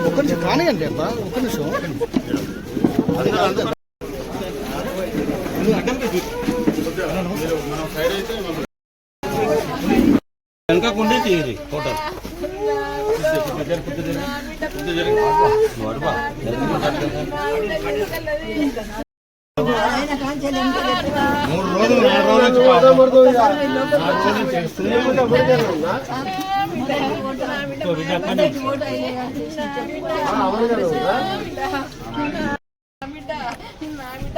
ఒక నిమిషం కానివ్వండి అబ్బా, ఒక నిమిషం. వెనకకుండే తీయది టోటల్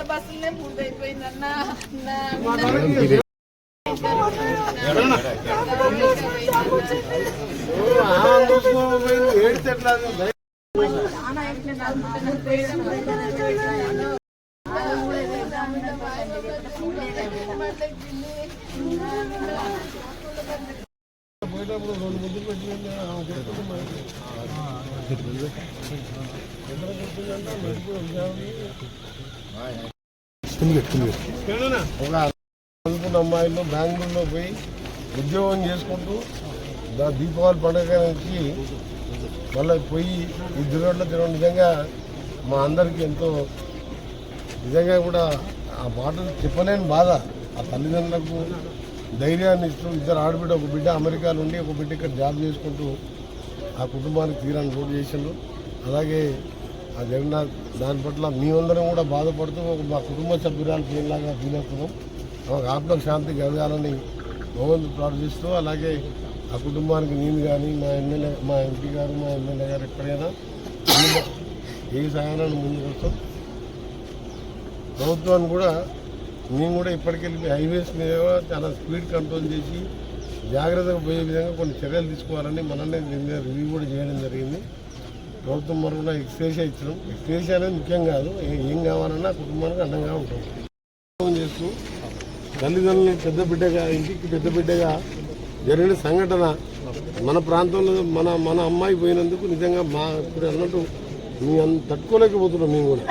బస్సులే పూర్తయిపోయిందన్నా. చదువుకున్న అమ్మాయిలు బెంగళూరులో పోయి ఉద్యోగం చేసుకుంటూ దీపావళి పండుగ నుంచి మళ్ళీ పోయి ఈ దుర్గట్లో తిరగడం నిజంగా మా అందరికీ ఎంతో నిజంగా కూడా ఆ మాటలు చెప్పలేని బాధ. ఆ తల్లిదండ్రులకు ధైర్యాన్ని ఇస్తూ ఇద్దరు ఆడబిడ్డ, ఒక బిడ్డ అమెరికాలో ఉండి ఒక బిడ్డ ఇక్కడ జాబ్ చేసుకుంటూ ఆ కుటుంబానికి తీరాన్ని రోడ్ చేసిండ్రు. అలాగే ఆ జగన్నాథ్ దాని పట్ల మీ అందరం కూడా బాధపడుతూ మా కుటుంబ సభ్యురాలు పేరులాగా ఫీల్ అవుతున్నాం. మాకు ఆత్మకు శాంతి కలగాలని భగవంతుడు ప్రార్థిస్తూ, అలాగే ఆ కుటుంబానికి నేను కానీ మా ఎంపీ గారు, మా ఎమ్మెల్యే గారు ఎక్కడైనా ఏ సహాయాన్ని ముందుకు వస్తాం. ప్రభుత్వాన్ని కూడా మేము కూడా ఇప్పటికెళ్ళి హైవేస్ మీద చాలా స్పీడ్ కంట్రోల్ చేసి జాగ్రత్తగా పోయే విధంగా కొన్ని చర్యలు తీసుకోవాలని మనల్ని దీని మీద రివ్యూ కూడా చేయడం జరిగింది. ప్రభుత్వం మరొక ఎక్స్ప్రెషన్ ఇచ్చడం, ఎక్స్ప్రెషన్ అనేది ముఖ్యం కాదు, ఏం కావాలన్నా కుటుంబానికి అండంగా ఉంటుంది. చేస్తూ తల్లిదండ్రులని పెద్ద బిడ్డగా, ఇంటికి పెద్ద బిడ్డగా జరిగిన సంఘటన మన ప్రాంతంలో మన అమ్మాయి పోయినందుకు నిజంగా మా ఇప్పుడు అన్నట్టు మేము తట్టుకోలేకపోతున్నాం. మేము కూడా